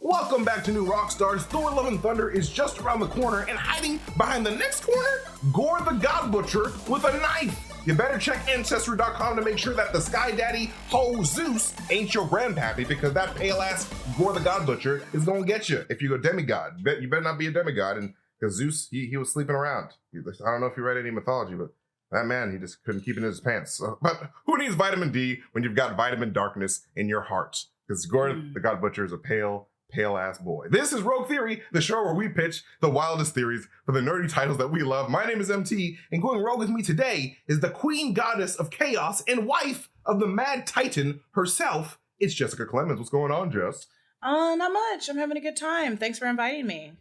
Welcome back to New Rockstars. Thor Love and Thunder is just around the corner, and hiding behind the next corner, Gorr the God Butcher with a knife. You better check Ancestry.com to make sure that the Sky Daddy, ho Zeus, ain't your grandpappy, because that pale-ass Gorr the God Butcher is gonna get you if you're a demigod. You better not be a demigod, and because Zeus, he was sleeping around. I don't know if you read any mythology, but that man, he just couldn't keep it in his pants. But who needs vitamin D when you've got vitamin darkness in your heart? Because Gorr the God Butcher is a pale-ass boy. This is Rogue Theory, the show where we pitch the wildest theories for the nerdy titles that we love. My name is MT, and going rogue with me today is the queen goddess of chaos and wife of the mad titan herself. It's Jessica Clemons. What's going on, Jess? Not much. I'm having a good time. Thanks for inviting me.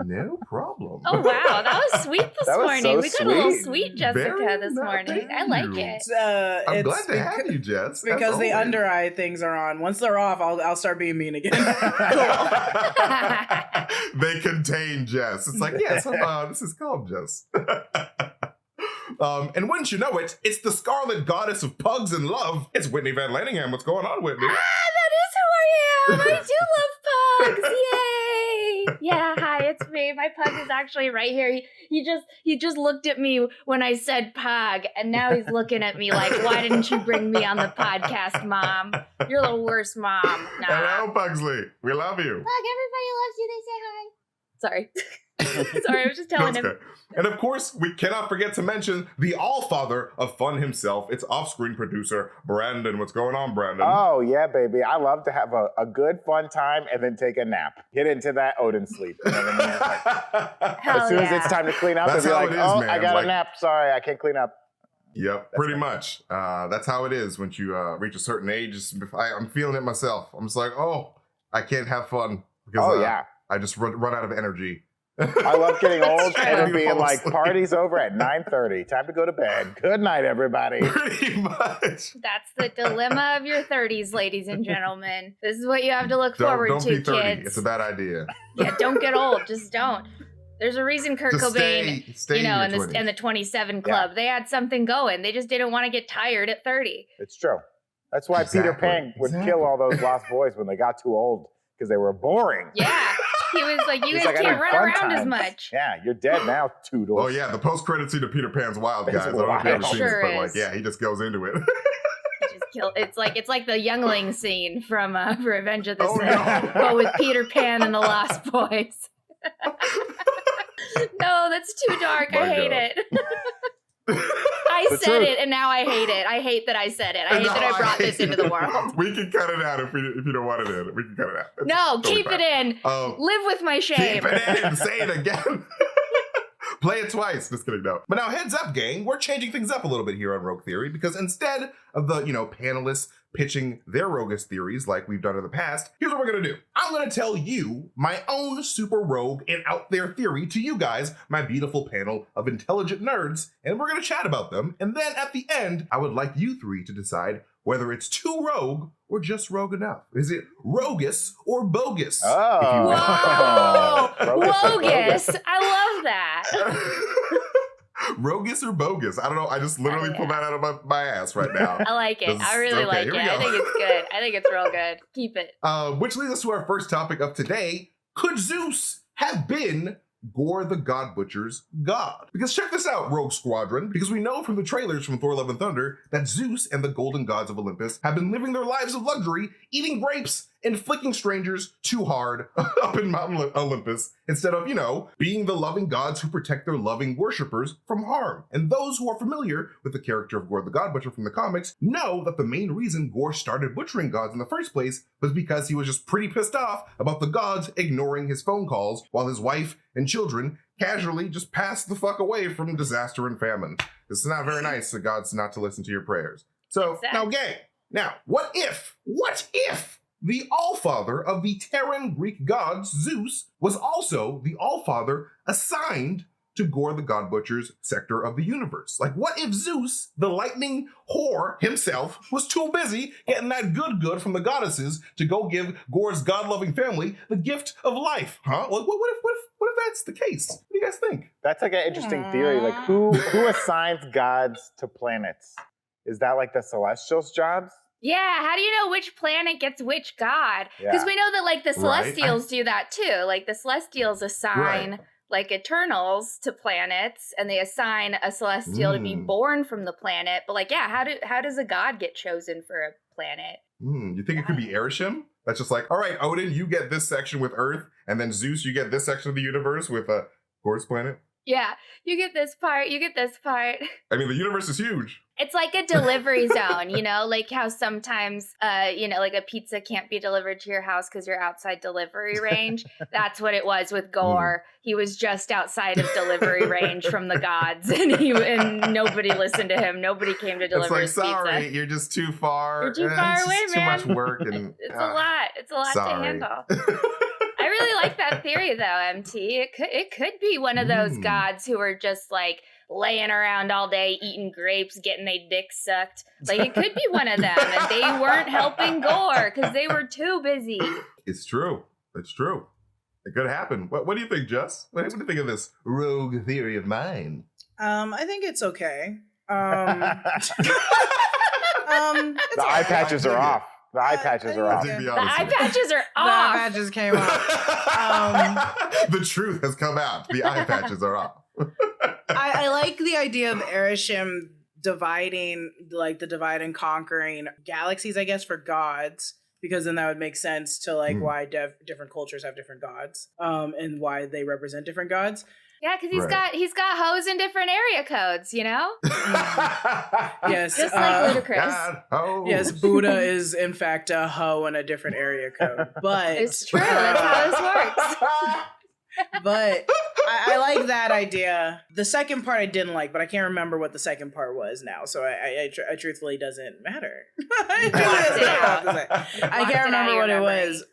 No problem. Oh, wow. That was sweet this morning. So we got a little sweet Jessica Very this nice. morning. I like it. I'm glad to have you, Jess. Because the always. under eye things are on. Once they're off, I'll start being mean again. They contain Jess. It's like, yes, this is calm, Jess. And wouldn't you know it, it's the scarlet goddess of pugs and love. It's Whitney Van Lanningham. What's going on, Whitney? That is who I am. I do love pugs. Yay. Yeah, hi, it's me. My pug is actually right here. He just looked at me when I said pug, and now he's looking at me like, why didn't you bring me on the podcast, Mom? You're the worst mom. Nah. Hello, Pugsley. We love you. Pug, everybody loves you. They say hi. Sorry. Sorry, I was just telling him. Good. And of course, we cannot forget to mention the all-father of fun himself. It's off-screen producer Brandon. What's going on, Brandon? Oh, yeah, baby. I love to have a good, fun time and then take a nap. Get into that Odin sleep. You know what I mean? Like, Hell as soon as yeah. it's time to clean up, That's they'll be how like, it is, oh, man. I got Like- a nap. Sorry, I can't clean up. Yep, pretty much. That's how it is once you reach a certain age. I'm feeling it myself. I'm just like, oh, I can't have fun because Yeah. I just run out of energy. I love getting old true. and I it need to being fall like, asleep. party's over at 9:30. Time to go to bed. Good night, everybody. Pretty much. That's the dilemma of your 30s, ladies and gentlemen. This is what you have to look Don't forward be to, 30. kids. It's a bad idea. Yeah, don't get old. Just don't. There's a reason Kurt Just Cobain, stay you know, in your 20s. and the 27 Club, they had something going. They just didn't want to get tired at 30. It's true. That's why Peter Exactly. Pan would kill all those lost boys when they got too old because they were boring. Yeah. He was like, you He's guys like, I can't need run fun around as times. much. Yeah, you're dead now, Toodles. Oh yeah, the post-credit scene of Peter Pan's Wild, It's guys. I don't know if you've ever wild. seen this, Sure but like, is. yeah, he just goes into it. Just kill. It's like the Youngling scene from Revenge of the Oh, Sith, no. but with Peter Pan and the Lost Boys. No, that's too dark. My I hate God. it. I The said truth. it, and now I hate it. I hate that I said it. I hate No, that I brought hate this into the world. We can cut it out if you don't want it in. We can cut it out. It's No, totally keep fine. it in. Live with my shame. Keep it in. Say it again. Play it twice. Just kidding, no. But now, heads up, gang. We're changing things up a little bit here on Rogue Theory because instead of the, panelists pitching their roguish theories like we've done in the past, here's what we're going to do. I'm going to tell you my own super rogue and out there theory to you guys, my beautiful panel of intelligent nerds, and we're going to chat about them. And then at the end, I would like you three to decide whether it's too rogue or just rogue enough. Is it roguish or bogus? Oh. if you will. Whoa! Bogus or Bogus. I love that. Roguish or bogus? I don't know. I just literally pulled that out of my ass right now. I like it. I really Okay, like here it. we go. I think it's good. I think it's real good. Keep it. Which leads us to our first topic of today. Could Zeus have been Gorr the God Butcher's god? Because check this out, Rogue Squadron, because we know from the trailers from Thor Love and Thunder that Zeus and the golden gods of Olympus have been living their lives of luxury, eating grapes and flicking strangers too hard up in Mountain Olympus, instead of, being the loving gods who protect their loving worshippers from harm. And those who are familiar with the character of Gorr the God Butcher from the comics know that the main reason Gorr started butchering gods in the first place was because he was just pretty pissed off about the gods ignoring his phone calls while his wife and children casually just passed the fuck away from disaster and famine. It's not very nice for gods not to listen to your prayers. So, now gang, what if the Allfather of the Terran Greek gods, Zeus, was also the Allfather assigned to Gorr the God Butcher's sector of the universe? Like, what if Zeus, the lightning whore himself, was too busy getting that good from the goddesses to go give Gorr's god-loving family the gift of life? Huh? Like, what if that's the case? What do you guys think? That's like an interesting theory. Like, who assigns gods to planets? Is that like the Celestials' jobs? Yeah, how do you know which planet gets which god? Because Yeah. we know that, like, the Right. Celestials do that too. Like, the Celestials assign, Right. like, Eternals to planets, and they assign a Celestial to be born from the planet. But, like, yeah, how does a god get chosen for a planet? You think it could be Erisham? That's just like, all right, Odin, you get this section with Earth, and then Zeus, you get this section of the universe with Gorr's planet. Yeah, you get this part, you get this part. I mean, the universe is huge. It's like a delivery zone, you know, like how sometimes, like a pizza can't be delivered to your house because you're outside delivery range. That's what it was with Gorr. He was just outside of delivery range from the gods, and nobody listened to him. Nobody came to deliver It's like, his sorry, pizza. you're just too far. You're too far it's away, just man. Too much work. And, It's a lot. It's a lot sorry. to handle. I really like that theory, though, MT. It could be one of those gods who are just like laying around all day, eating grapes, getting their dick sucked. Like, it could be one of them, and they weren't helping Gorr because they were too busy. It's true. It's true. It could happen. What do you think, Jess? What do you think of this rogue theory of mine? I think it's okay. The It's eye alright. patches are off. The eye patches are I off. think The eye patches are The off. eye patches came off. The truth has come out. The eye patches are off. I like the idea of Erisham dividing, like the divide and conquering galaxies, I guess, for gods, because then that would make sense to like why different cultures have different gods, and why they represent different gods. Yeah, because he's got hoes in different area codes, you know? Yes, Just like Ludacris. God, oh. yes, Buddha is in fact a hoe in a different area code, but It's true. That's how this works. But I like that idea. The second part I didn't like, but I can't remember what the second part was now. So I truthfully doesn't matter. I can't remember what it was.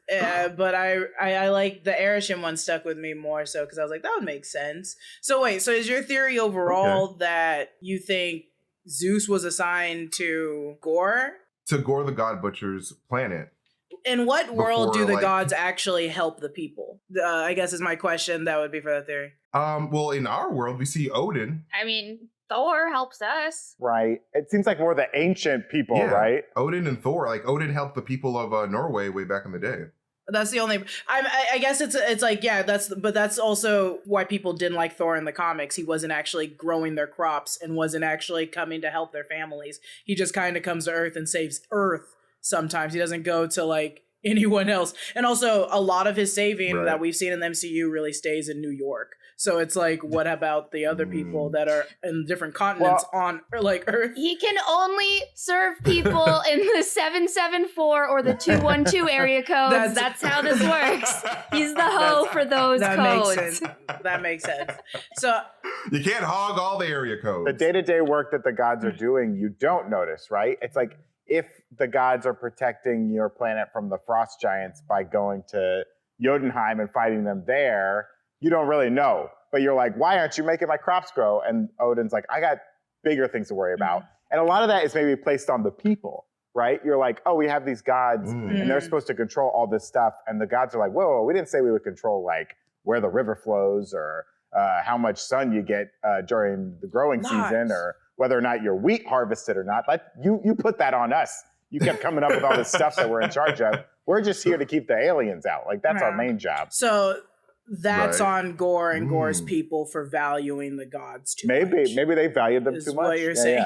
But I like the Erisham one stuck with me more so because I was like, that would make sense. So wait, so is your theory overall that you think Zeus was assigned to Gorr? To Gorr the God Butcher's planet. In what world do Before, the like- gods actually help the people? I guess is my question. That would be for that theory. Well, in our world, we see Odin. I mean, Thor helps us. Right. It seems like more the ancient people, Yeah. right? Odin and Thor. Like, Odin helped the people of Norway way back in the day. That's the only. I guess it's like, yeah. But that's also why people didn't like Thor in the comics. He wasn't actually growing their crops and wasn't actually coming to help their families. He just kind of comes to Earth and saves Earth. Sometimes he doesn't go to like anyone else. And also a lot of his saving that we've seen in the MCU really stays in New York. So it's like, what about the other people that are in different continents on like Earth? He can only serve people in the 774 or the 212 area codes. That's how this works. He's the hoe for those codes. Makes sense. That makes sense. So You can't hog all the area codes. The day-to-day work that the gods are doing, you don't notice, right? It's like if the gods are protecting your planet from the frost giants by going to Jotunheim and fighting them there, you don't really know. But you're like, why aren't you making my crops grow? And Odin's like, I got bigger things to worry about. And a lot of that is maybe placed on the people, right? You're like, oh, we have these gods and they're supposed to control all this stuff. And the gods are like, whoa, we didn't say we would control like where the river flows or how much sun you get during the growing season or whether or not your wheat harvested or not. You put that on us. You kept coming up with all this stuff that we're in charge of. We're just here to keep the aliens out. Like, that's our main job. So that's on Gorr and Gorr's people for valuing the gods too much. Maybe they valued them too much. What you're saying.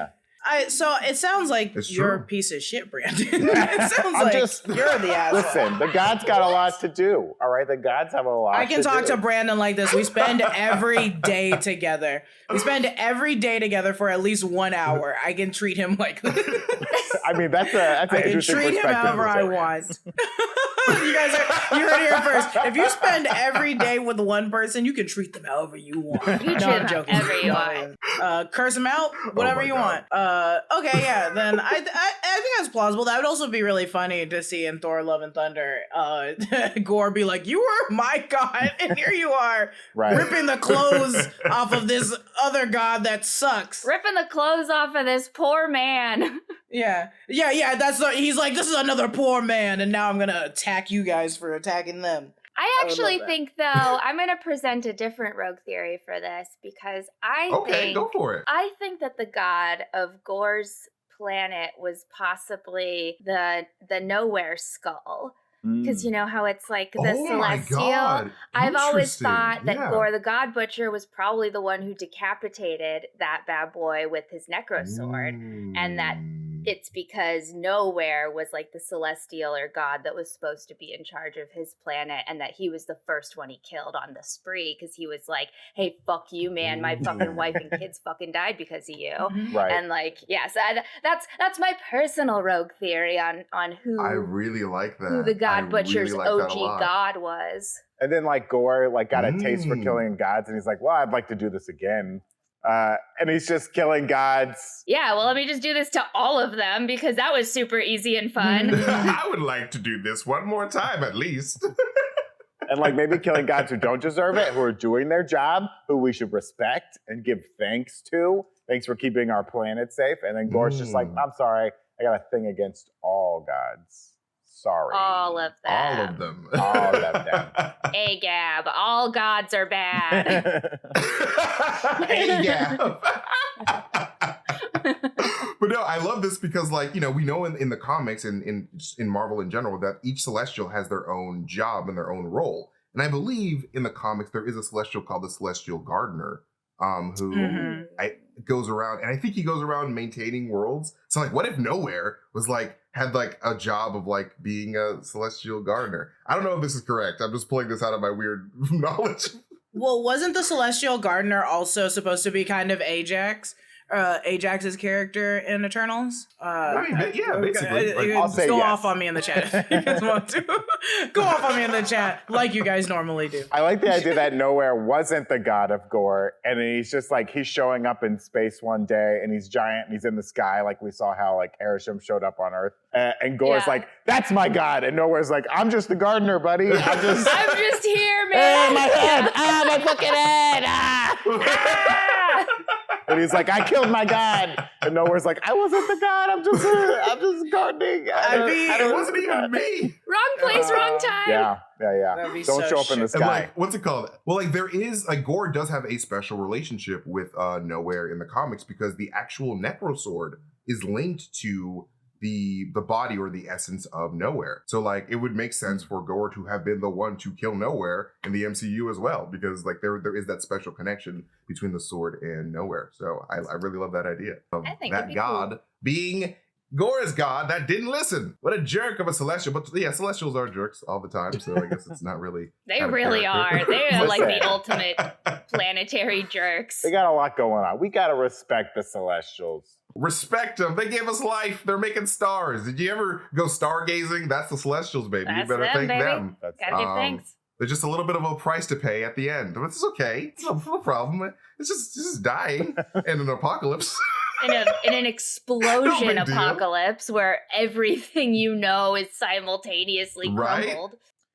So it sounds like you're a piece of shit, Brandon. It sounds like you're the asshole. Listen, the gods got a lot to do. All right, the gods have a lot. I can talk to Brandon like this. We spend every day together. We spend every day together for at least 1 hour. I can treat him like this. I mean, that's an interesting treat him perspective. however I want. You heard it here first. If you spend every day with one person, you can treat them however you want. You treat them however you want. Curse them out, whatever you want. Okay, yeah. Then I think that's plausible. That would also be really funny to see in Thor: Love and Thunder. Gorr be like, "You were my god, and here you are, ripping the clothes off of this other god that sucks, ripping the clothes off of this poor man." Yeah. He's like, this is another poor man, and now I'm gonna attack you guys for attacking them. I actually think, though, I'm going to present a different rogue theory for this because I think... go for it. I think that the god of Gorr's planet was possibly the Nowhere skull. Because you know how it's like the Oh my celestial. God. I've always Interesting. thought that Yeah. Gorr the God Butcher was probably the one who decapitated that bad boy with his necro sword, and that it's because Nowhere was like the celestial or god that was supposed to be in charge of his planet, and that he was the first one he killed on the spree because he was like, "Hey, fuck you, man! My fucking wife and kids fucking died because of you." Right. And like, yeah, so that's my personal rogue theory on who I really like that. who the God I Butcher's really like that a OG lot. god was. And then like Gorr like got a taste for Mm. killing gods, and he's like, "Well, I'd like to do this again." And he's just killing gods. Yeah, well, let me just do this to all of them because that was super easy and fun. I would like to do this one more time at least. And like maybe killing gods who don't deserve it, who are doing their job, who we should respect and give thanks to. Thanks for keeping our planet safe. And then Gorr's just like, "I'm sorry, I got a thing against all gods. Sorry." All of them. All of them. All of them. Hey, Gab, all gods are bad. Hey, Gab. But no, I love this because, like, you know, we know in the comics and in Marvel in general that each Celestial has their own job and their own role. And I believe in the comics there is a Celestial called the Celestial Gardener, who goes around, and I think he goes around maintaining worlds. So, like, what if Nowhere was like had like a job of like being a Celestial Gardener? I don't know if this is correct. I'm just pulling this out of my weird knowledge. Well, wasn't the Celestial Gardener also supposed to be kind of Ajax? Ajax's character in Eternals? I mean, yeah, basically. Like, I'll say go yes. off on me in the chat if you guys want to. Go off on me in the chat like you guys normally do. I like the idea that Nowhere wasn't the god of Gorr, and he's just like, he's showing up in space one day, and he's giant, and he's in the sky, like we saw how like Arishem showed up on Earth, and Gorr's like, "That's my god," and Nowhere's like, "I'm just the gardener, buddy. I'm just here, man. my head, my fucking head, And he's like, "I killed my god," and Nowhere's like, "I wasn't the god. I'm just gardening. I mean, it wasn't even me. Wrong place, wrong time. Yeah. That'd be Don't so show up in the shit. And sky. like, what's it called? Well, like there is like Gorr does have a special relationship with Nowhere in the comics because the actual Necro Sword is linked to the body or the essence of Nowhere. So like it would make sense for Gorr to have been the one to kill Nowhere in the MCU as well, because like there is that special connection between the sword and Nowhere. So I really love that idea of I think that it'd be god cool. being Gorr's god that didn't listen. What a jerk of a Celestial. But yeah, Celestials are jerks all the time, so I guess it's not really They out of really character. are. They're like the Listen. ultimate planetary jerks. They got a lot going on. We gotta respect the Celestials. Respect them. They gave us life. They're making stars. Did you ever go stargazing? That's the Celestials, baby. That's you better them, thank baby. them. That's Gotta give thanks. There's just a little bit of a price to pay at the end. But it's okay. It's no problem. It's just dying in an apocalypse. In an explosion big deal. apocalypse where everything you know is simultaneously Right? crumbled.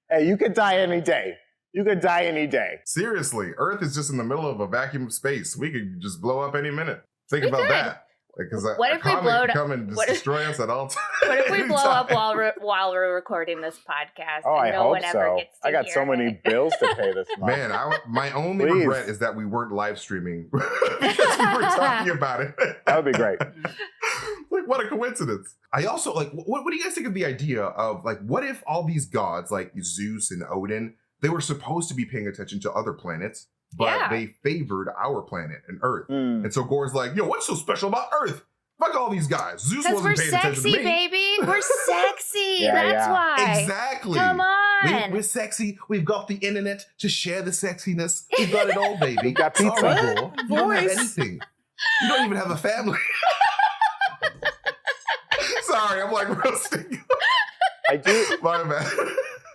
Hey, you could die any day. You could die any day. Seriously, Earth is just in the middle of a vacuum of space. We could just blow up any minute. Think We about could. that. Because What a if we comet blow could it- come and just what if- destroy us at all times. What if we blow up while we're recording this podcast Oh, and I no hope one ever so. gets to I got hear so many it? bills to pay this month. Man, my only Please. regret is that we weren't live streaming because we were talking about it. That would be great. Like, what a coincidence. I also, like, what do you guys think of the idea of, like, what if all these gods, like Zeus and Odin, they were supposed to be paying attention to other planets, but Yeah. they favored our planet and Earth. Mm. And so Gorr's like, yo, what's so special about Earth? Fuck all these guys. Zeus Because wasn't we're paying attention sexy, to me. baby. We're sexy. Yeah, That's yeah. why. Exactly. Come on. We're sexy. We've got the internet to share the sexiness. We've got it all, baby. We got pizza. Sorry, What? Gorr. You don't have Voice. anything. You don't even have a family. Sorry, I'm like roasting. I do. My bad.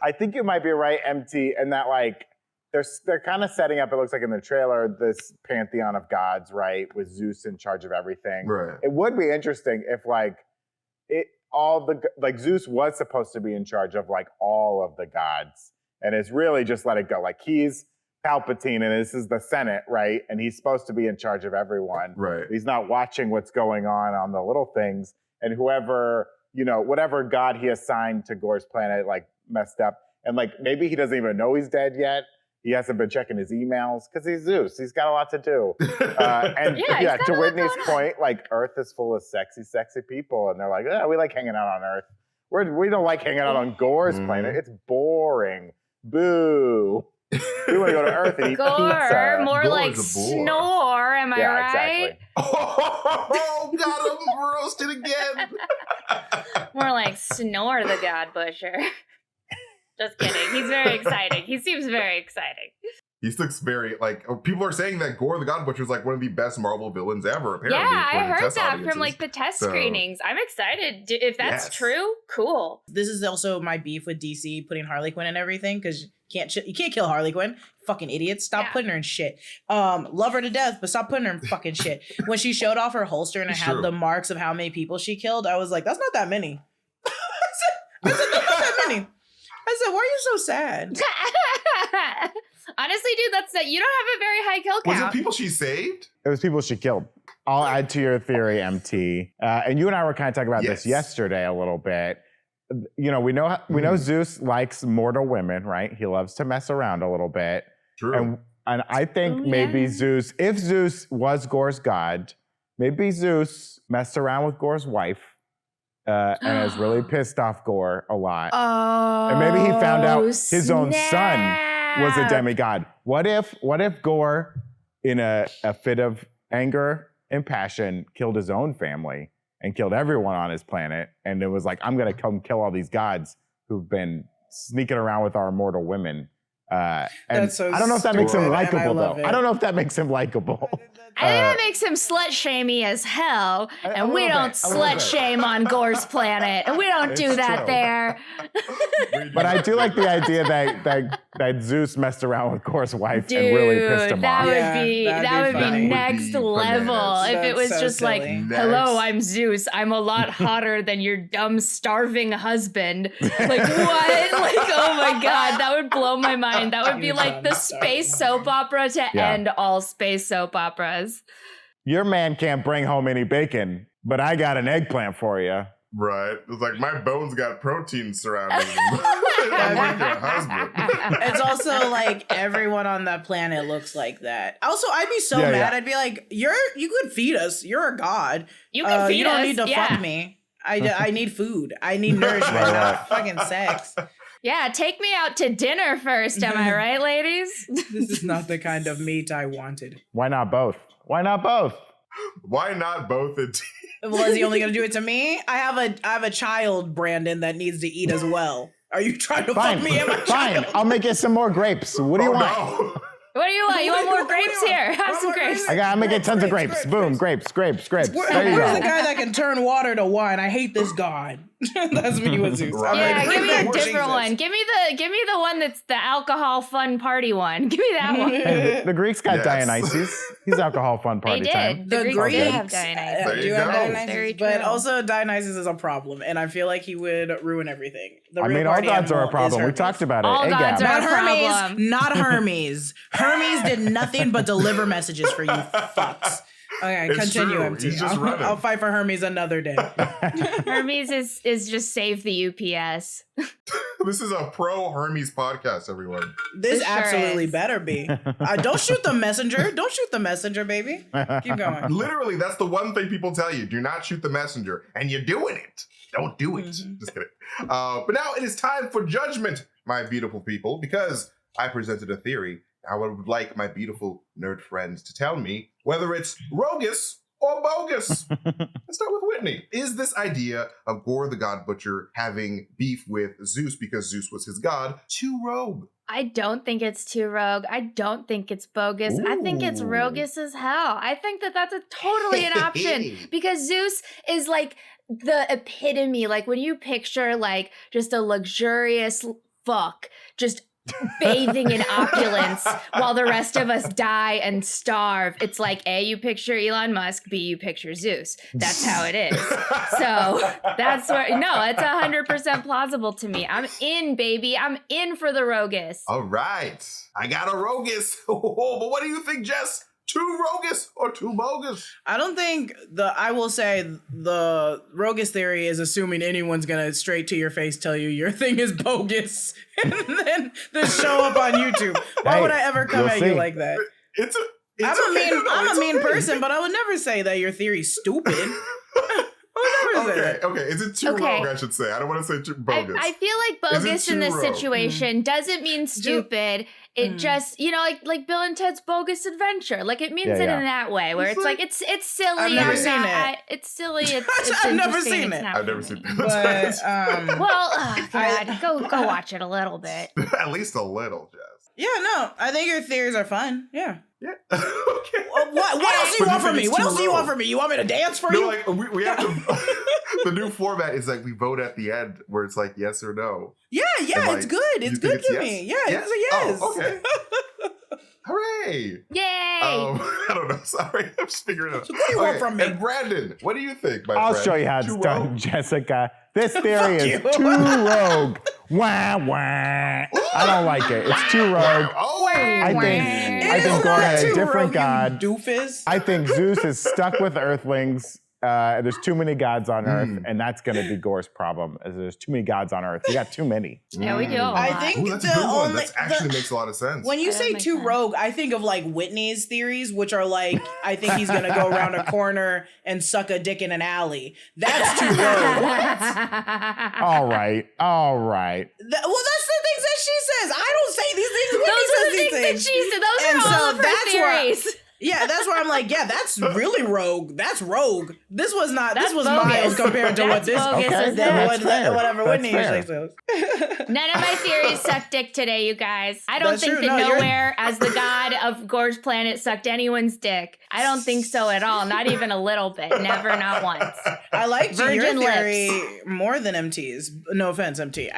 I think you might be right, MT, in that like they're kind of setting up. It looks like in the trailer this pantheon of gods, right, with Zeus in charge of everything. Right. It would be interesting if like Zeus was supposed to be in charge of like all of the gods, and it's really just let it go. Like he's Palpatine, and this is the Senate, right? And he's supposed to be in charge of everyone. Right. He's not watching what's going on the little things, and whoever, whatever god he assigned to Gorr's planet, like messed up, and like maybe he doesn't even know he's dead yet, He hasn't been checking his emails because he's Zeus. He's got a lot to do. And Yeah, to Whitney's point, like Earth is full of sexy, sexy people. And they're like, we like hanging out on Earth. We don't like hanging out on Gorr's planet. It's boring. Boo. We want to go to Earth and eat pizza. More Gorr's like a bore. snore, am I right? Exactly. Oh, got him roasted again. More like Snore the God Butcher. Just kidding. He's very exciting. He seems very exciting. He looks very, like, people are saying that Gorr the God Butcher is like one of the best Marvel villains ever, apparently. Yeah, I according to heard test that audiences. from like the test So- screenings. I'm excited. If that's Yes. true, cool. This is also my beef with DC putting Harley Quinn and everything because you can't kill Harley Quinn. Fucking idiots. Stop Yeah. putting her in shit. Love her to death, but stop putting her in fucking shit. When she showed off her holster and it It's had true. the marks of how many people she killed, I was like, that's not that many. I said, that's not that many. I said, why are you so sad? Honestly, dude, you don't have a very high kill Was count. it people she saved? It was people she killed. I'll add to your theory, MT. And you and I were kind of talking about this Yes. yesterday a little bit. You know, we know Zeus likes mortal women, right? He loves to mess around a little bit. True. And I think Oh, maybe yeah. Zeus, if Zeus was Gorr's god, maybe Zeus messed around with Gorr's wife and is really pissed off Gorr a lot. Oh, And maybe he found out his own son was a snap. demigod. What if Gorr, in a fit of anger and passion, killed his own family and killed everyone on his planet? And it was like, I'm going to come kill all these gods who've been sneaking around with our immortal women. And That's so I don't know if that makes him stupid, and I likable, love though. it. I don't know if that makes him likable. I think that makes him slut-shamey as hell. A And we little don't bit, a little bit. slut-shame on Gorr's planet. And we don't do It's that true. there. But I do like the idea that Zeus messed around with Gorr's wife and really pissed him that off. would Yeah, be that'd that be would funny. be That would next be level. bananas. If it That's was so just like, silly. hello, Next. I'm Zeus. I'm a lot hotter than your dumb starving husband. Like what? Like, oh my god, that would blow my mind. That would be You like the dumb space starving soap opera to Yeah. end all space soap operas. Your man can't bring home any bacon, but I got an eggplant for you. Right. It's like, my bones got protein surrounding them. I'm like your husband. It's also like everyone on that planet looks like that. Also, I'd be so Yeah, mad. yeah. I'd be like, you could feed us. You're a god. You can feed You don't us, need to yeah. fuck me. I need food. I need nourishment, Right, not fucking sex. Yeah, take me out to dinner first, am I right, ladies? This is not the kind of meat I wanted. Why not both? Why not both? Why not both? Well, is he only gonna do it to me? I have a child, Brandon, that needs to eat as well. Are you trying to Fine, fuck me and my fine. child? I'll make you some more grapes. What do you want? No. What do you want? You want more What do you grapes want? here? Have Want some more grapes. grapes? I'm gonna get tons of Grapes, grapes. grapes, Boom, grapes. There you Where's go. the guy that can turn water to wine? I hate this god. That's me with Zeus. I'm Right. Yeah, like, give bring me back a different Jesus. one. Give me the one that's the alcohol fun party one. Give me that one. Hey, the Greeks got Yes. Dionysus. He's alcohol fun party They time. did. The Greeks Greeks did have Dionysus. There do you have go. Dionysus, Very but true. also Dionysus is a problem, and I feel like he would ruin everything. The I real mean, all party gods are a animal is problem. We Hermes. talked about it. All Egg gods gap. are- Not a Hermes, problem. not Hermes. Hermes did nothing but deliver messages for you fucks. Okay, It's continue, true. MT. He's just running. I'll fight for Hermes another day. Hermes is just save the UPS. This is a pro Hermes podcast, everyone. This It sure absolutely is. better be. Don't shoot the messenger. Don't shoot the messenger, baby. Keep going. Literally, that's the one thing people tell you. Do not shoot the messenger. And you're doing it. Don't do it. Mhm. Just kidding. But now it is time for judgment, my beautiful people, because I presented a theory. I would like my beautiful nerd friends to tell me whether it's rogus or bogus. Let's start with Whitney. Is this idea of Gorr the God Butcher having beef with Zeus because Zeus was his god too rogue? I don't think it's too rogue. I don't think it's bogus. I think it's Ooh. rogus as hell. I think that's a totally an option because Zeus is like the epitome. Like when you picture like just a luxurious fuck, just bathing in opulence while the rest of us die and starve. It's like A, you picture Elon Musk, B, you picture Zeus. That's how it is. So that's where, no, it's 100% plausible to me. I'm in, baby. I'm in for the rogus. All right. I got a rogus. But what do you think, Jess? too roguish or too bogus? I don't think I will say the roguish theory is assuming anyone's gonna straight to your face tell you your thing is bogus and then show up on YouTube. Why would I ever come at you like that? I'm a mean person, but I would never say that your theory's stupid. Okay. Is it too rogue, I should say? I don't want to say too bogus. I feel like bogus in this situation doesn't mean stupid. It just, like Bill and Ted's Bogus Adventure. Like it means it in that way, where it's like it's silly. I've never seen it. It's silly. It's I've never seen it. I've never seen it. But well, oh God, go watch it a little bit. At least a little, Jess. Yeah, no, I think your theories are fun. Yeah. Yeah. Okay. What else do you want from me? What else do you want from me? You want me to dance for you? Like we have to. The new format is like we vote at the end, where it's like yes or no. Yeah, like, it's good. It's good to me. Yeah, it's a yes. Oh, okay. Hooray! Yay! I don't know. Sorry, I'm just figuring it out. So what do you want from me? And Brandon, what do you think, my I'll friend? show you how it's done, Jessica. This theory is too rogue. Wah, wah. I don't like it. It's too rogue. I think Gorr had a different god. Doofus. I think Zeus is stuck with Earthlings. There's too many gods on Earth, and that's going to be Gorr's problem. Is there's too many gods on Earth. We got too many. Yeah, we do. I think that's a good one. That actually makes a lot of sense. When you say too rogue, I think of like Whitney's theories, which are like, I think he's going to go around a corner and suck a dick in an alley. That's too rogue. All right. Well, that's the things that she says. I don't say these things. Those Whitney are the says things that she said. Those are all of her theories. Yeah, that's where I'm like, yeah, that's really rogue. That's rogue. This was not. This was bogus. mild compared to what this. Whatever Whitney usually says. None of my theories suck dick today, you guys. I don't think that Nowhere, as the god of Gorr's planet, sucked anyone's dick. I don't think so at all. Not even a little bit. Never, not once. I liked Virgin your theory lips. more than MT's. No offense, MT.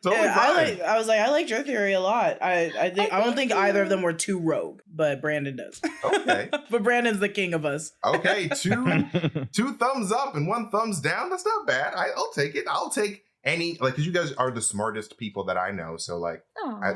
Totally fine. I liked your theory a lot. I don't think either of them were too rogue, but Brandon does. Okay. But Brandon's the king of us. Okay, two thumbs up and one thumbs down. That's not bad. I'll take it. I'll take any, like, because you guys are the smartest people that I know. So, like,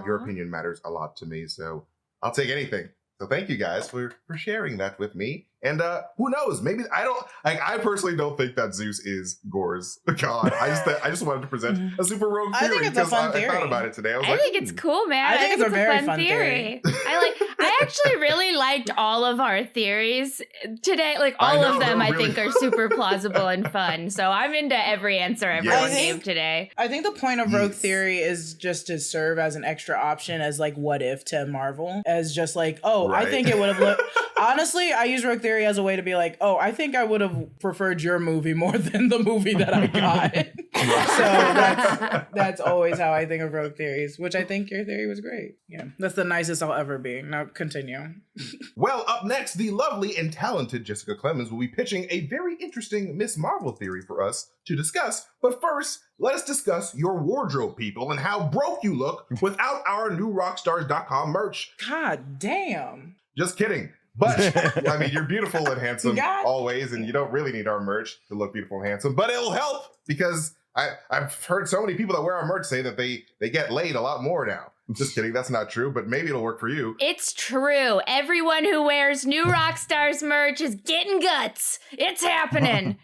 your opinion matters a lot to me. So I'll take anything. So thank you guys for sharing that with me. And who knows? Maybe I personally don't think that Zeus is Gorr's god. I just wanted to present a super rogue theory. I think it's a fun theory. I thought about it today. I think it's cool, man. I think it's a very fun theory. I actually really liked all of our theories today. Like all of them, I think are super plausible and fun. So I'm into every answer everyone gave today. I think the point of rogue theory is just to serve as an extra option, as like what if to Marvel, as just like, I think it would have looked. Honestly, I use rogue theory as a way to be like, I think I would have preferred your movie more than the movie that I got. So that's always how I think of rogue theories, which I think your theory was great. Yeah, that's the nicest I'll ever be. Now continue. Well, up next, the lovely and talented Jessica Clemons will be pitching a very interesting Miss Marvel theory for us to discuss. But first, let us discuss your wardrobe, people, and how broke you look without our new Rockstars.com merch. God damn. Just kidding. But, I mean, you're beautiful and handsome always, and you don't really need our merch to look beautiful and handsome. But it'll help, because I've heard so many people that wear our merch say that they get laid a lot more now. Just kidding, that's not true, but maybe it'll work for you. It's true. Everyone who wears new Rockstars merch is getting guts. It's happening.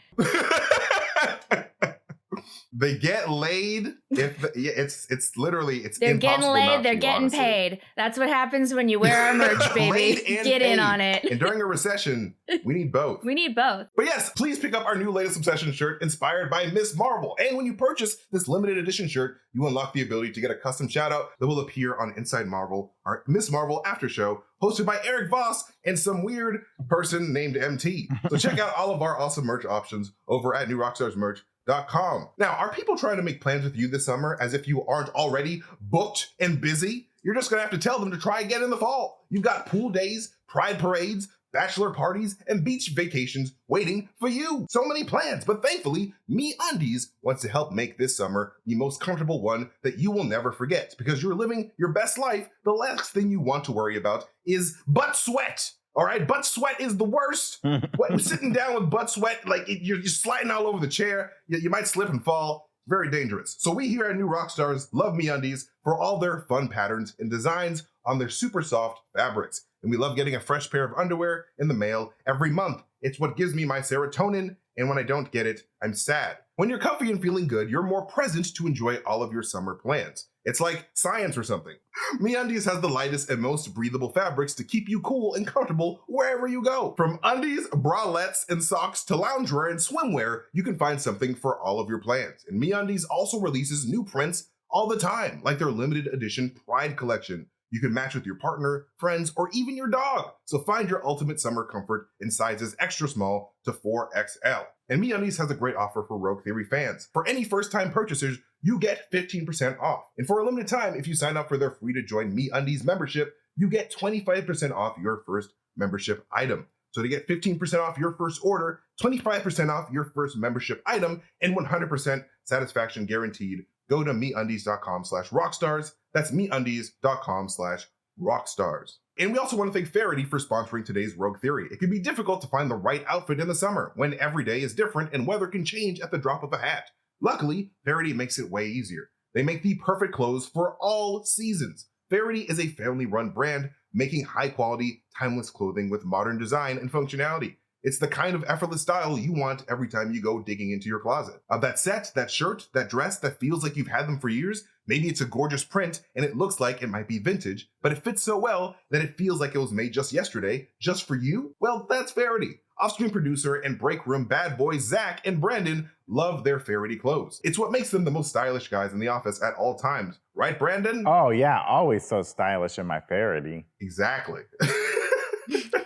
They get laid. It's literally they're getting laid. They're getting paid. That's what happens when you wear our merch, baby. Get in on it. And during a recession, we need both. We need both. But yes, please pick up our new latest Obsession shirt inspired by Miss Marvel. And when you purchase this limited edition shirt, you unlock the ability to get a custom shout out that will appear on Inside Marvel, our Miss Marvel after show, hosted by Erik Voss and some weird person named MT. So check out all of our awesome merch options over at newrockstarsmerch.com. Now, are people trying to make plans with you this summer as if you aren't already booked and busy? You're just gonna have to tell them to try again in the fall. You've got pool days, pride parades, bachelor parties, and beach vacations waiting for you. So many plans, but thankfully, MeUndies wants to help make this summer the most comfortable one that you will never forget. Because you're living your best life, the last thing you want to worry about is butt sweat. All right, butt sweat is the worst. Sitting down with butt sweat, like you're just sliding all over the chair. You might slip and fall. Very dangerous. So we here at New Rockstars love MeUndies for all their fun patterns and designs, on their super soft fabrics. And we love getting a fresh pair of underwear in the mail every month. It's what gives me my serotonin, and when I don't get it, I'm sad. When you're comfy and feeling good, you're more present to enjoy all of your summer plans. It's like science or something. MeUndies has the lightest and most breathable fabrics to keep you cool and comfortable wherever you go. From undies, bralettes, and socks to loungewear and swimwear, you can find something for all of your plans. And MeUndies also releases new prints all the time, like their limited edition Pride collection. You can match with your partner, friends, or even your dog. So find your ultimate summer comfort in sizes extra small to 4XL. And MeUndies has a great offer for Rogue Theory fans. For any first-time purchasers, you get 15% off. And for a limited time, if you sign up for their free-to-join MeUndies membership, you get 25% off your first membership item. So to get 15% off your first order, 25% off your first membership item, and 100% satisfaction guaranteed, go to MeUndies.com/Rockstars. That's MeUndies.com/Rockstars. And we also want to thank Faherty for sponsoring today's Rogue Theory. It can be difficult to find the right outfit in the summer when every day is different and weather can change at the drop of a hat. Luckily, Faherty makes it way easier. They make the perfect clothes for all seasons. Faherty is a family-run brand making high-quality, timeless clothing with modern design and functionality. It's the kind of effortless style you want every time you go digging into your closet. That set, that shirt, that dress that feels like you've had them for years, maybe it's a gorgeous print and it looks like it might be vintage, but it fits so well that it feels like it was made just yesterday, just for you? Well, that's Faherty. Off-screen producer and break room bad boys Zach and Brandon love their Faherty clothes. It's what makes them the most stylish guys in the office at all times. Right, Brandon? Oh, yeah. Always so stylish in my Faherty. Exactly.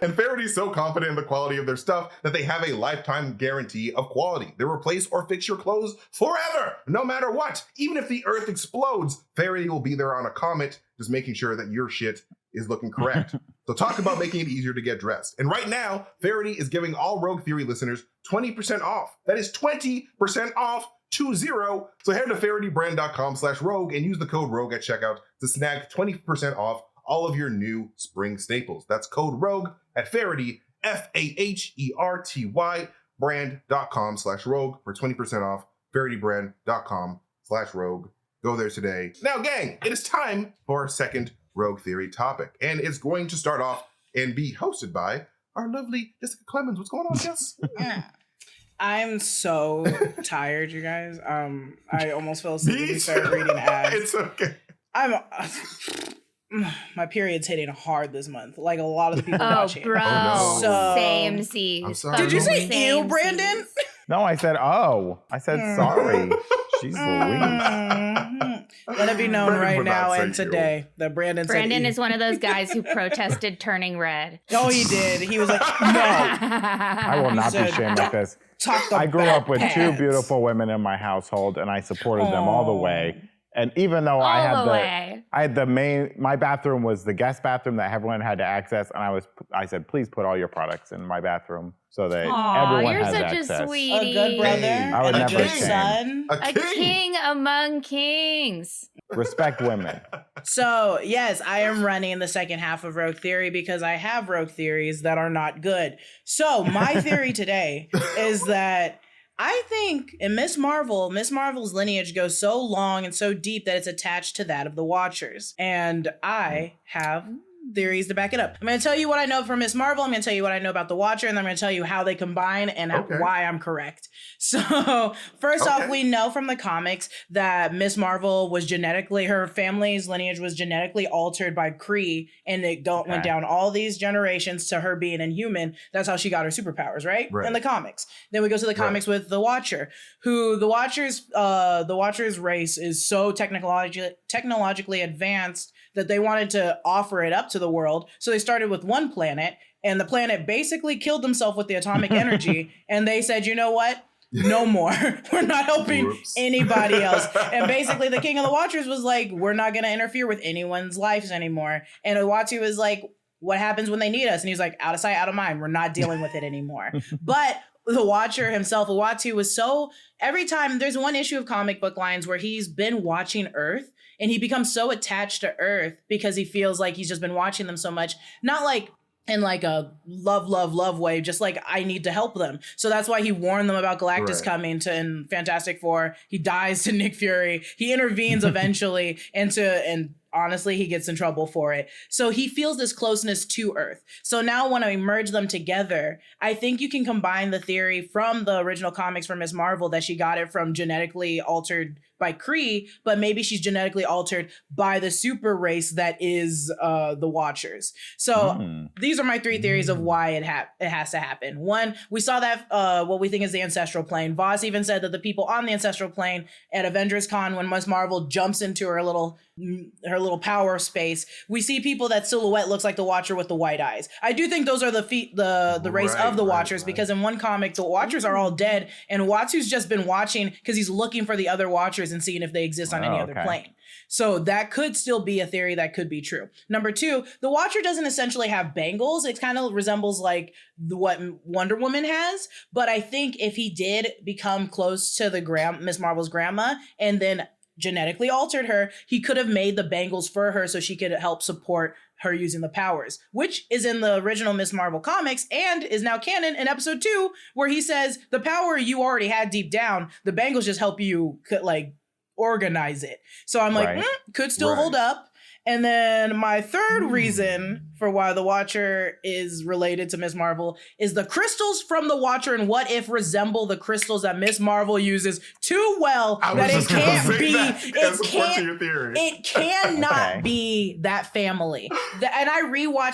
And Faherty's so confident in the quality of their stuff that they have a lifetime guarantee of quality. They replace or fix your clothes forever, no matter what. Even if the earth explodes, Faherty will be there on a comet, just making sure that your shit is looking correct. So talk about making it easier to get dressed. And right now, Faherty is giving all Rogue Theory listeners 20% off. That is 20% off. 20. So head to fahertybrand.com/rogue and use the code ROGUE at checkout to snag 20% off all of your new spring staples. That's code ROGUE at Faherty, FAHERTY, brand.com/rogue for 20% off. fahertybrand.com/rogue. Go there today. Now, gang, it is time for our second Rogue Theory topic. And it's going to start off and be hosted by our lovely Jessica Clemons. What's going on, Jess? I'm so tired, you guys. I almost fell asleep when you started reading ads. It's okay. My period's hitting hard this month. Like a lot of the people watching. Bro. Oh, no. So, Same, see. I'm sorry. did you say Same, ew, Brandon? No, I said, oh. I said, sorry. She's Louise. Let it be known Brandon right would now not say and today that Brandon said Brandon ew. is one of those guys who protested turning red. Oh, he did. He was like, no. I will not be said, ashamed of this. Talk the I grew up with pants. two beautiful women in my household, and I supported them all the way. And even though All the way. I had my bathroom was the guest bathroom that everyone had to access, and I said, please put all your products in my bathroom so that everyone you're has such access. a sweetie. A good brother. I would and never a good shame. son. A A king among kings. Respect women. So, yes, I am running the second half of Rogue Theory because I have Rogue Theories that are not good. So, my theory today is that I think in Miss Marvel's lineage goes so long and so deep that it's attached to that of the Watchers. And I have theories to back it up. I'm going to tell you what I know from Miss Marvel. I'm going to tell you what I know about the Watcher, and then I'm going to tell you how they combine and why I'm correct. So first off, we know from the comics that Miss Marvel was her family's lineage was genetically altered by Kree, and it went down all these generations to her being inhuman. That's how she got her superpowers, right? In the comics. Then we go to the comics with the Watcher, who the Watcher's race is so technologically advanced that they wanted to offer it up to the world. So they started with one planet, and the planet basically killed themselves with the atomic energy. And they said, you know what? No more. We're not helping anybody else. And basically the King of the Watchers was like, we're not going to interfere with anyone's lives anymore. And Uatu was like, what happens when they need us? And he was like, out of sight, out of mind. We're not dealing with it anymore. But the Watcher himself, Uatu, was so, every time there's one issue of comic book lines where he's been watching Earth, and he becomes so attached to Earth because he feels like he's just been watching them so much. Not like in like a love way, just like I need to help them. So that's why he warned them about Galactus coming in Fantastic Four. He dies to Nick Fury. He intervenes eventually and honestly, he gets in trouble for it. So he feels this closeness to Earth. So now when I merge them together, I think you can combine the theory from the original comics from Ms. Marvel that she got it from genetically altered by Kree, but maybe she's genetically altered by the super race that is the Watchers. So these are my 3 theories of why it has to happen. One, we saw that what we think is the ancestral plane. Voss even said that the people on the ancestral plane at Avengers Con, when Ms. Marvel jumps into her little power space, we see people that silhouette looks like the Watcher with the white eyes. I do think those are the race of the Watchers, because in one comic the Watchers are all dead and Watsu's just been watching because he's looking for the other Watchers and seeing if they exist on any other plane. So that could still be a theory that could be true. Number 2, the Watcher doesn't essentially have bangles. It kind of resembles like what Wonder Woman has. But I think if he did become close to the Miss Marvel's grandma and then genetically altered her, he could have made the bangles for her so she could help support her using the powers, which is in the original Miss Marvel comics and is now canon in episode 2, where he says the power you already had deep down, the bangles just help you like organize it. So I'm like, could still hold up. And then my third reason for why the Watcher is related to Miss Marvel is the crystals from the Watcher and What If resemble the crystals that Miss Marvel uses too well that it can't be. It cannot be that family. And I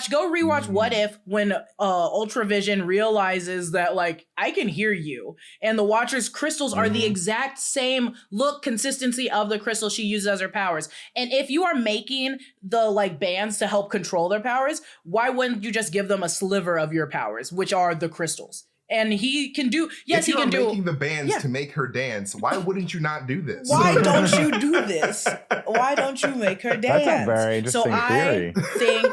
go rewatch What If when Ultravision realizes that like I can hear you, and the Watcher's crystals are the exact same look, consistency of the crystal she uses as her powers. And if you are making the like bands to help control their powers, why wouldn't you just give them a sliver of your powers, which are the crystals? And he can do, yes, he can do. If you're making the bands to make her dance, why wouldn't you not do this? Why don't you do this? Why don't you make her dance? That's a very interesting theory.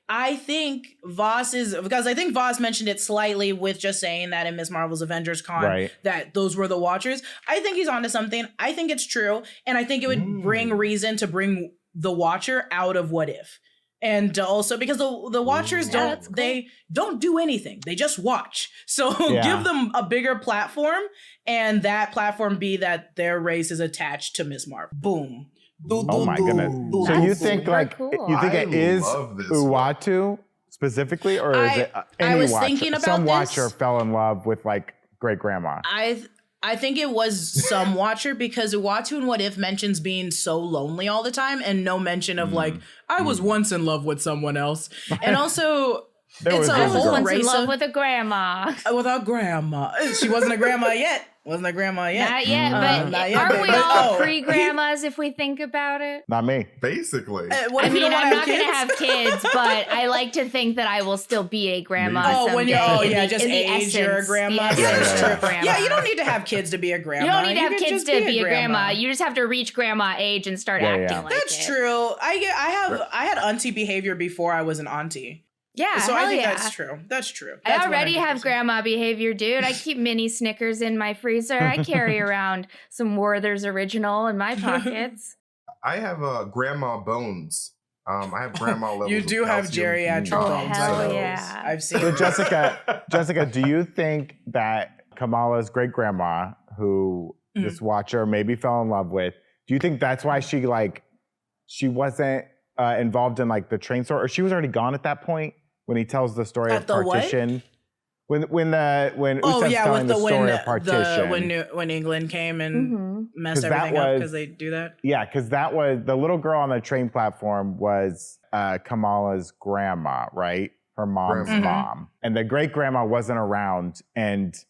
I think Voss is, because I think Voss mentioned it slightly with just saying that in Miss Marvel's Avengers Con, that those were the Watchers. I think he's onto something. I think it's true. And I think it would bring reason to bring the Watcher out of What If. And also because the Watchers they don't do anything. They just watch. So give them a bigger platform, and that platform be that their race is attached to Miss Marvel. Boom. Oh my goodness. So you think you think it is Uatu specifically, or is it any Watcher? Some Watcher fell in love with like great grandma. I think it was some Watcher, because Uatu in What If mentions being so lonely all the time and no mention of like, I was once in love with someone else. And also, it's a whole race in love with a grandma. With a grandma. She wasn't a grandma yet. Not yet, but aren't we all pre-grandmas if we think about it? Not me. Basically. I'm not going to have kids, but I like to think that I will still be a grandma someday. Just age you're a grandma. Yeah, you don't need to have kids to be a grandma. You don't need to have kids to be a grandma. You just have to reach grandma age and start acting like it. That's true. I had auntie behavior before I was an auntie. Yeah, so I think that's true. That's true. I already have grandma behavior, dude. I keep mini Snickers in my freezer. I carry around some Werther's Original in my pockets. I have grandma bones. I have grandma levels. You do have geriatric bones. Hell yeah. I've seen. So Jessica, do you think that Kamala's great grandma, who this Watcher maybe fell in love with, do you think that's why she wasn't involved in like the train store, or she was already gone at that point? When he tells the story of partition, when Usef's telling the story of partition, when England came and messed everything up because they do that. Yeah, because that was the little girl on the train platform was Kamala's grandma, right? Her mom's mom, and the great grandma wasn't around, and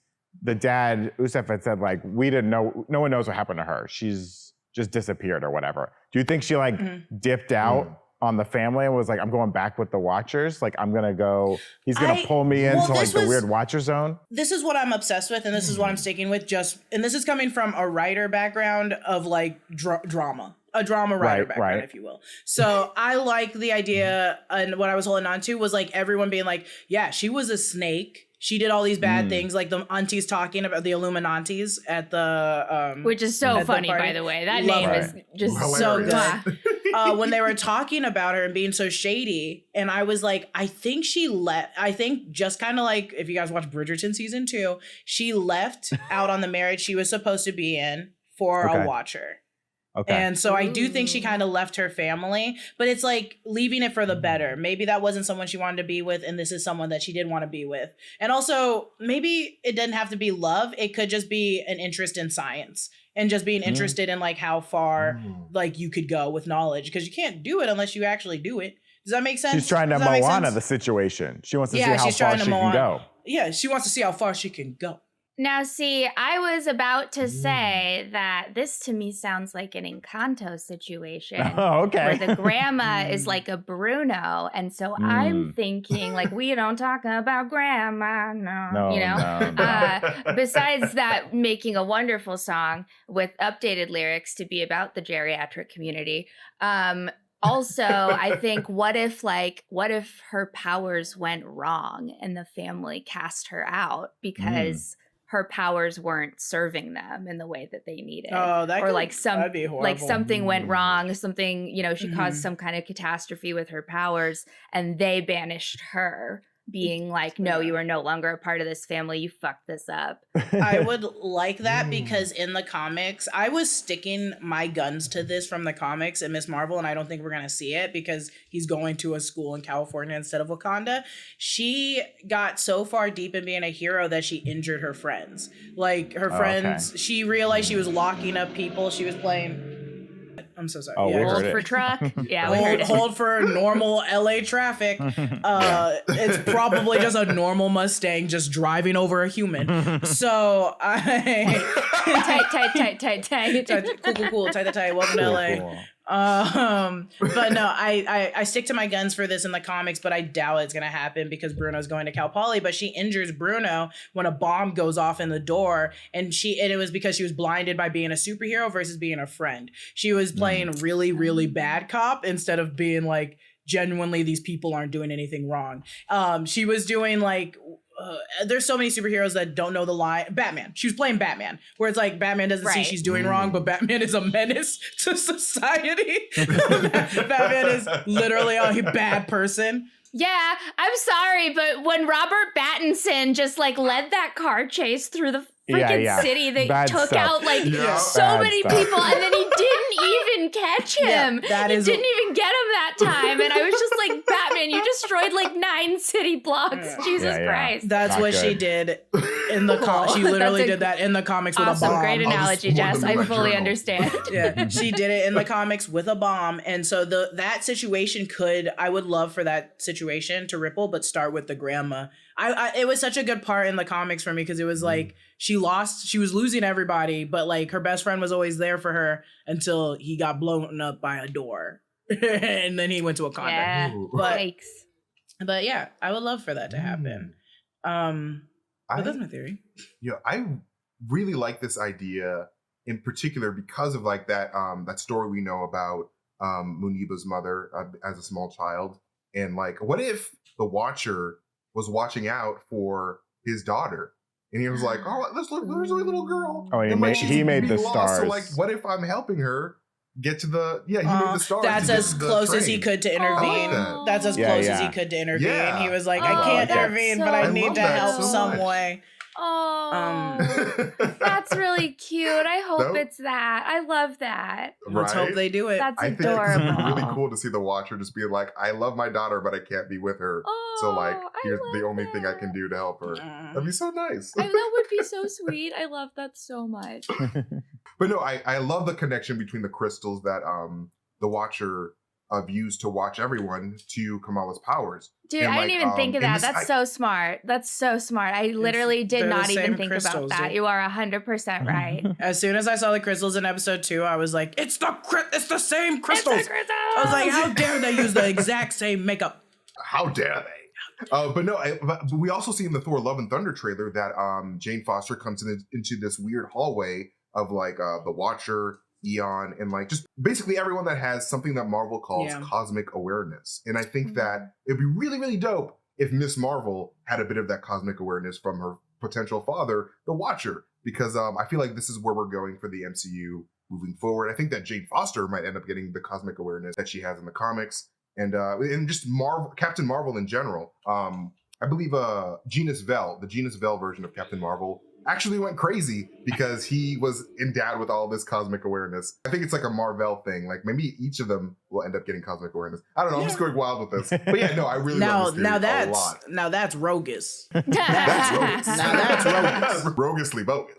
the dad Usef had said like, we didn't know, no one knows what happened to her. She's just disappeared or whatever. Do you think she like dipped out on the family and was like, I'm going back with the Watchers? Like, I'm gonna go, he's gonna pull me into like the weird Watcher zone? This is what I'm obsessed with, and this is what I'm sticking with, and this is coming from a writer background of like drama. A drama writer background, if you will. So I like the idea, and what I was holding on to was like everyone being like, yeah, she was a snake. She did all these bad things, like the aunties talking about the Illuminantes at the which is so funny, by the way. That name is just so good. When they were talking about her and being so shady, and I was like, I think she left. I think just kind of like if you guys watch Bridgerton season 2, she left out on the marriage she was supposed to be in for a Watcher. Okay. And so I do think she kind of left her family, but it's like leaving it for the better. Maybe that wasn't someone she wanted to be with, and this is someone that she did want to be with. And also, maybe it doesn't have to be love. It could just be an interest in science and just being interested in like how far like you could go with knowledge, because you can't do it unless you actually do it. Does that make sense? She's trying to Moana the situation. She wants to see how far she can go. Yeah, she wants to see how far she can go. Now, see, I was about to say that this to me sounds like an Encanto situation. Oh, okay. Where the grandma is like a Bruno. And so I'm thinking, like, we don't talk about grandma, no. You know? Besides that, making a wonderful song with updated lyrics to be about the geriatric community. Also, I think what if her powers went wrong and the family cast her out because her powers weren't serving them in the way that they needed. Oh, that'd be horrible. Like something went wrong, something, she caused some kind of catastrophe with her powers and they banished her, being like, no, you are no longer a part of this family. You fucked this up. I would like that because in the comics, I was sticking my guns to this from the comics in Miss Marvel, and I don't think we're going to see it because he's going to a school in California instead of Wakanda. She got so far deep in being a hero that she injured her friends. Like her friends, she realized she was locking up people. She was playing... I'm so sorry. Oh, yeah. we heard Hold it. for truck. Yeah, we heard it. Hold for normal LA traffic. It's probably just a normal Mustang just driving over a human. So I tight. Cool. Tight. Welcome to LA. Cool. But no, I stick to my guns for this in the comics, but I doubt it's gonna happen because Bruno's going to Cal Poly. But she injures Bruno when a bomb goes off in the door, and it was because she was blinded by being a superhero versus being a friend. She was playing really, really bad cop instead of being like genuinely these people aren't doing anything wrong. She was doing like. There's so many superheroes that don't know the line. Batman. She was playing Batman, where it's like Batman doesn't see she's doing wrong, but Batman is a menace to society. Batman is literally a bad person. Yeah, I'm sorry, but when Robert Pattinson just like led that car chase through the freaking city, they took out like so many people, and then he didn't even catch him. He didn't even get him that time, and I was just like, Batman, you destroyed like 9 city blocks. Jesus Christ. That's not what good. She did in the comics. She literally did that in the comics with a bomb. Great analogy, Jess. I fully understand. Yeah, she did it in the comics with a bomb, and so that situation I would love for that situation to ripple, but start with the grandma. It was such a good part in the comics for me because it was like she was losing everybody, but like her best friend was always there for her until he got blown up by a door. And then he went to Wakanda. Yeah. But yeah, I would love for that to happen. But that's my theory. Yeah, I really like this idea in particular because of like that story we know about Muniba's mother as a small child. And like, what if the Watcher was watching out for his daughter? And he was like, oh, there's a little girl. Oh, and he made the stars. So like, what if I'm helping her get to the, he made the stars. That's as close as he could to intervene. That's as close as he could to intervene. Yeah. He was like, I can't intervene, but I need to help some way. Oh, that's really cute. I hope it's that. I love that. Let's hope they do it. That's adorable. adorable. I think it's really cool to see the Watcher just be like, I love my daughter, but I can't be with her. So like, here's the only thing I can do to help her. That'd be so nice. That would be so sweet. I love that so much. But no, I love the connection between the crystals that the Watcher used to watch everyone to Kamala's powers. Dude, I didn't even think of that. That's so smart. That's so smart. I literally did not even think about that. You are 100% right. As soon as I saw the crystals in episode 2, I was like, it's the same crystals. It's the crystals. I was like, how dare they use the exact same makeup? How dare they? But no, but we also see in the Thor Love and Thunder trailer that Jane Foster comes into this weird hallway of like the Watcher, Eon, and like just basically everyone that has something that Marvel calls cosmic awareness. And I think that it'd be really, really dope if Miss Marvel had a bit of that cosmic awareness from her potential father, the Watcher, because I feel like this is where we're going for the MCU moving forward. I think that Jane Foster might end up getting the cosmic awareness that she has in the comics, and just Captain Marvel in general. I believe the Genus Vell version of Captain Marvel actually went crazy because he was endowed with all this cosmic awareness. I think it's like a Marvel thing. Like maybe each of them will end up getting cosmic awareness. I don't know. I'm just going wild with this. But yeah, no, I really love this theory a lot. Now that's Rogus. That's Rogus. Now that's Rogus. Rogusly bogus.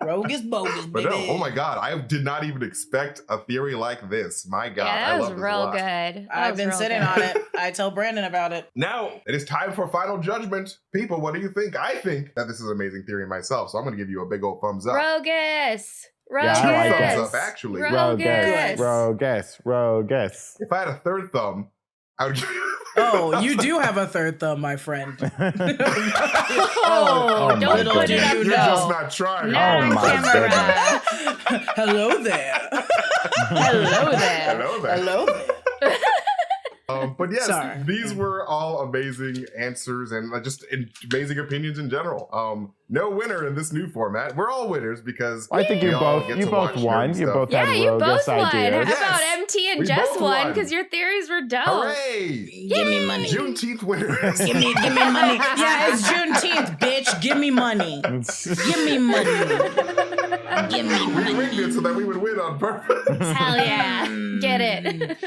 Rogus bogus, But baby. no, oh my God, I did not even expect a theory like this. My God, Yeah, I that was love this a real lot. good. That I've was been real sitting good. on it. I tell Brandon about it. Now, it is time for final judgment. People, what do you think? I think that this is an amazing theory myself, so I'm going to give you a big old thumbs up. Rogus. Yeah, I like Thumbs it. up, actually. Rogus. Rogus. If I had a third thumb, I would give you... Oh, you do have a third thumb, my friend. Oh, Oh, don't my put it goodness. up You're no. just not trying. Not Oh on my camera. Hello there. Hello there. Hello there. Hello there. But yes, Sorry. these were all amazing answers and just amazing opinions in general. No winner in this new format. We're all winners because I think we you all both get you to both watch won. nerdy You stuff. both Yeah, had you Rogus both won. How ideas. Yes. about MT and We Jess both won? won. Because your theories were dope. Hooray! Give me money. Juneteenth winners. Give me money. Yeah, it's Juneteenth, bitch. Give me money. Give me money. Give me We money. rigged it so that we would win on purpose. Hell yeah. Get it.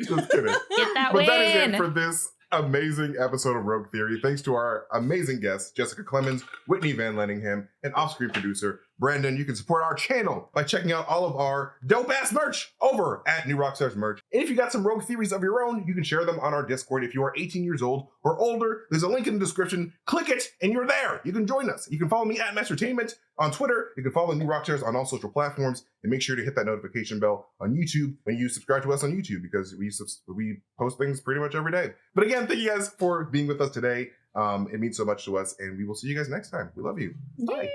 Just kidding. Get that But that is win. it for this amazing episode of Rogue Theory. Thanks to our amazing guests, Jessica Clemons, Whitney Van Lanningham, and off-screen producer Brandon. You can support our channel by checking out all of our dope-ass merch over at New Rockstars Merch. And if you got some Rogue Theories of your own, you can share them on our Discord. If you are 18 years old or older, there's a link in the description. Click it, and you're there. You can join us. You can follow me at MasterTainment on Twitter. You can follow New Rockstars on all social platforms. And make sure to hit that notification bell on YouTube when you subscribe to us on YouTube, because we post things pretty much every day. But again, thank you guys for being with us today. It means so much to us, and we will see you guys next time. We love you. Bye.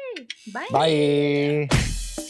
Bye. Bye.